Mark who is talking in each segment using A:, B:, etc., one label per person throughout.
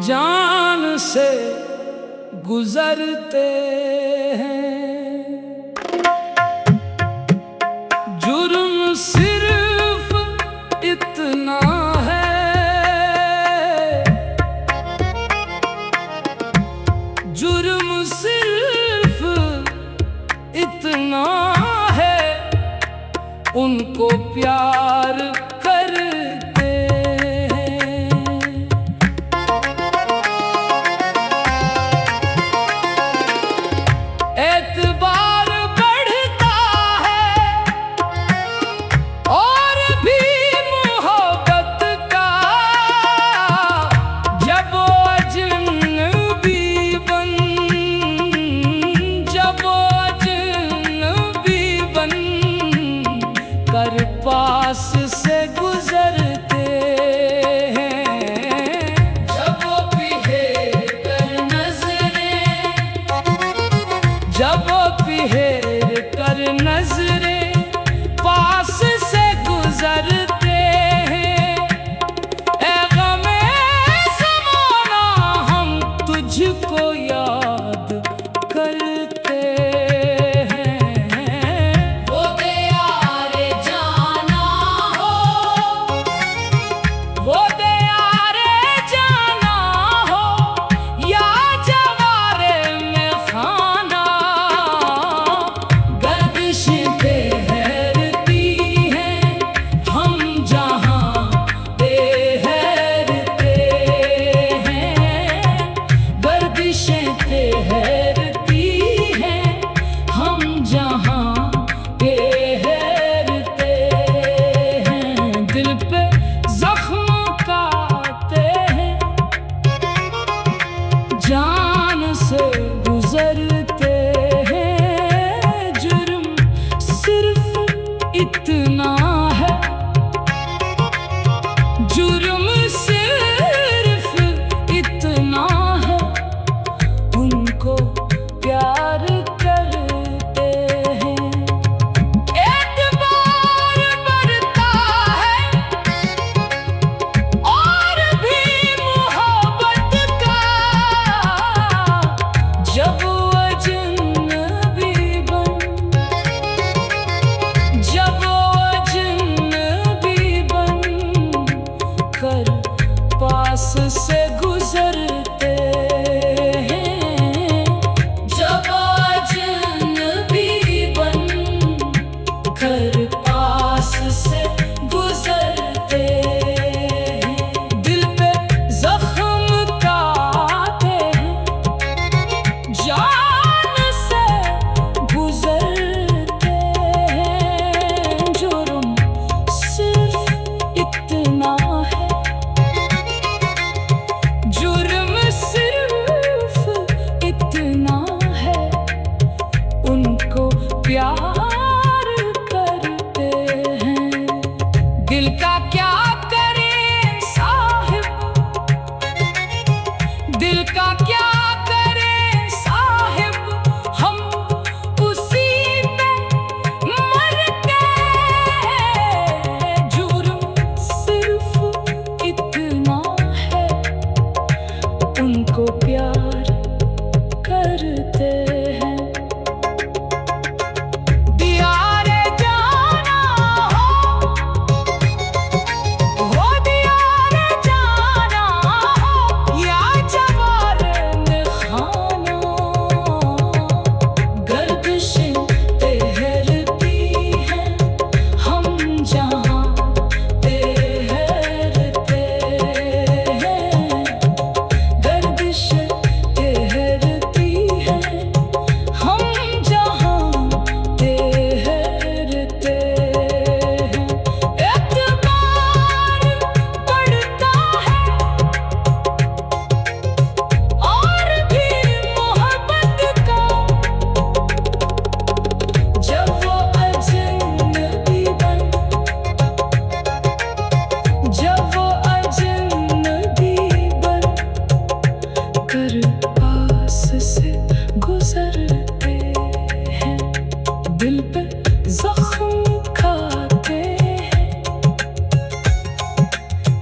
A: जान से गुजरते हैं। जुर्म सिर्फ इतना है, जुर्म सिर्फ इतना है, उनको प्यार करते हैं।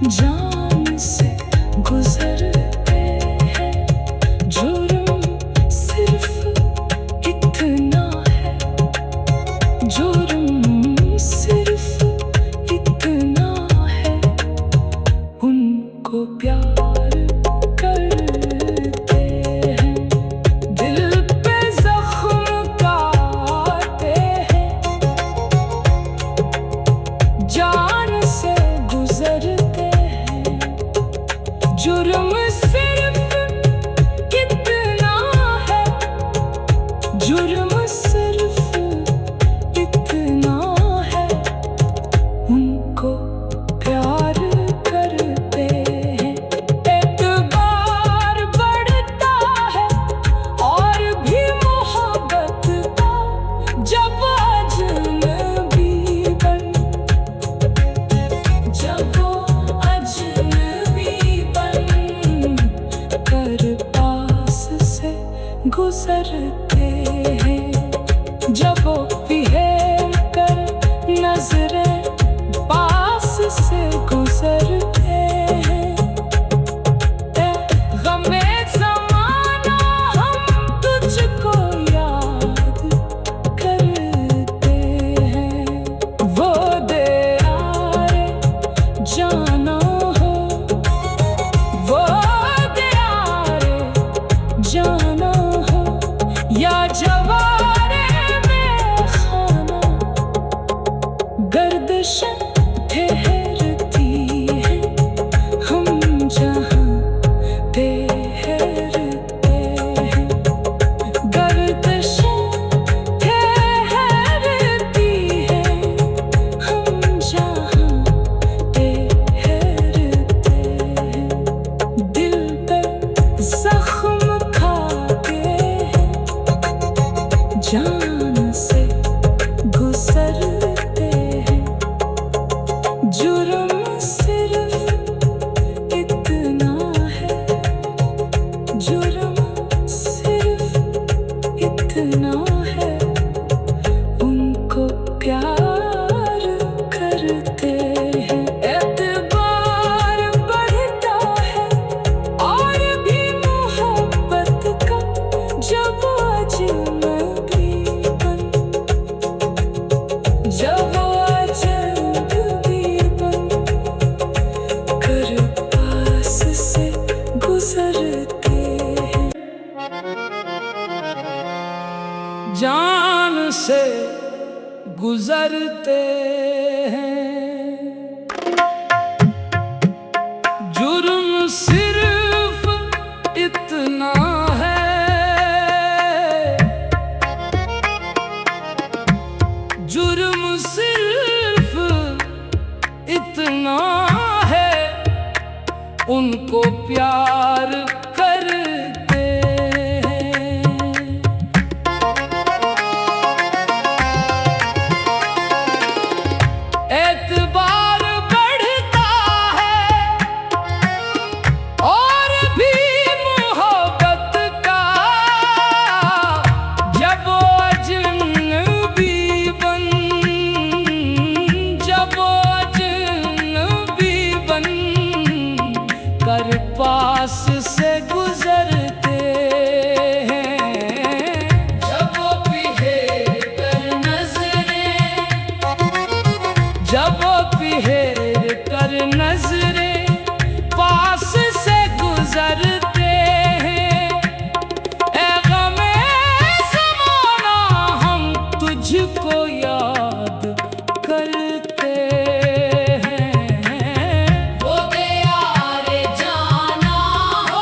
A: जान से गुजरते हैं। जुर्म सिर्फ इतना है, जुर्म सिर्फ इतना है, उनको प्यार करते हैं। दिल पे जख्म काटे हैं, जान से गुजरते हैं। जुर्म सिर्फ इतना है, जुर्म सिर्फ इतना है, उनको प्यार करते हैं। एतबार बढ़ता है और भी मोहब्बत का, जब अजनबी बन, जब वो अजनबी बन कर पास से गुजरते हैं। जब वो बिहेर कर नजरें पास से गुजरते हैं। गमे ज़माना हम तुझको याद करते हैं। वो दे आए जाना हो, वो दे आए जाना हो, या जवारे में खाना गर्दिशें ठहरती हैं। हम जहाँ ठहरते हैं, गर्दिशें ठहरती हैं। हम जहाँ ठहरते हैं, दिल पे जख्म खाते हैं, जान से गुजरते हैं। जुर्म सिर्फ इतना है, जुर्म सिर्फ इतना है, उनको प्यार करते हैं। एतबार बढ़ता है और भी मोहब्बत का, जब अजनबी बन, जब अजनबी बन कर पास से गुजरते हैं। जान से गुजरते हैं। जुर्म सिर्फ इतना है, जुर्म सिर्फ इतना है, उनको प्यार करते हैं। एतबार बढ़ता है और भी मोहब्बत का, जब वो अजनबी बन, जब वो अजनबी बन कर पास से गुजरते हैं। जब वो बिहेर कर नजरें, जब वो बिहेर कर नजरें पास से गुजरते हैं। ए गमे ज़माना हम तुझको याद करते हैं। वो दे यारे जाना हो,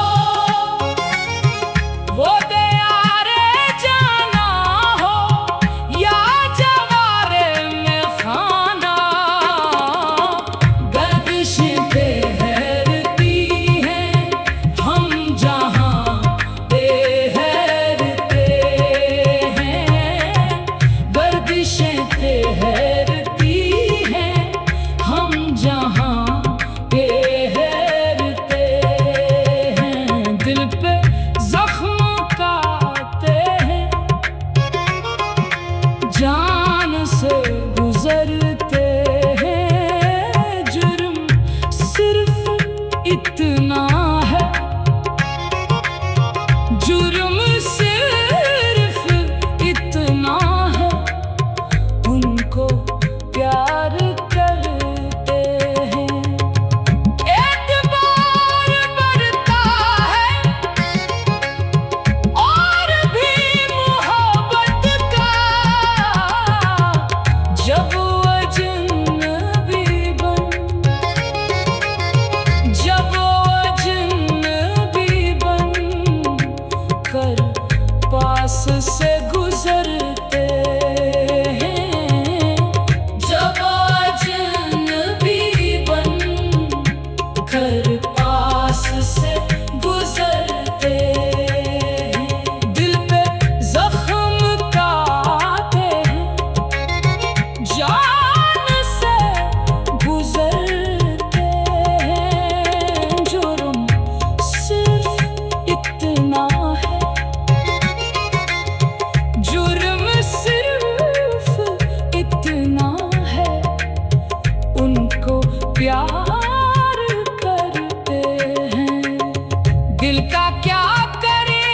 A: दिल का क्या करे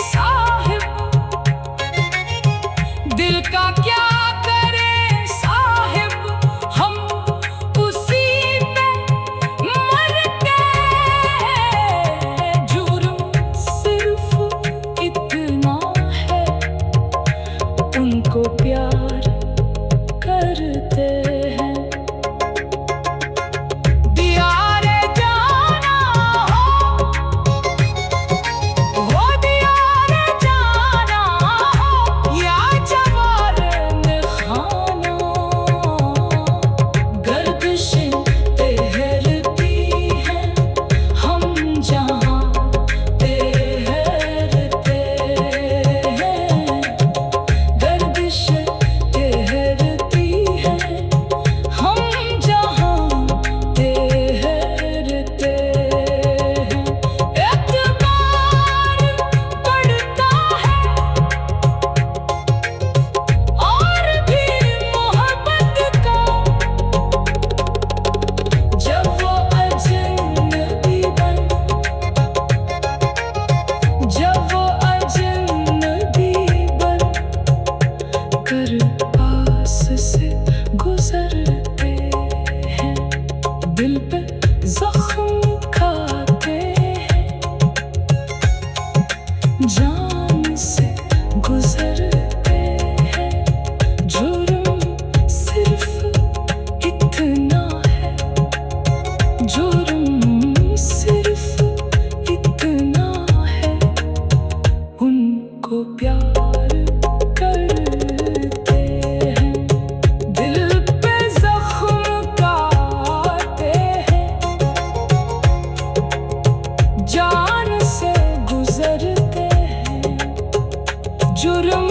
A: साहिब, दिल का क्या करे साहिब, हम उसी पे मरते हैं। जुर्म सिर्फ इतना है, उनको प्यार करते हैं। दियारे जाना हो दियारे जाना हो, या जवारे खाना, गर्दिशें तैरती हैं हम जहाँ तैरते हैं। गर्दिशें तैरती हैं हम जहाँ तैरते हैं। एतबार बढ़ता है और भी मोहब्बत का, जब वो अजनबी बन, जब वो अजनबी बन कर पास से गुजरते हैं। दिल पे जख्म खाते हैं, जान से गुजरते हैं। जुर्म सिर्फ इतना है, जुर्म सिर्फ इतना है, उनको प्यार करते हैं। दिल पे जख्म काटे हैं, जान से गुजरते हैं। जुर्म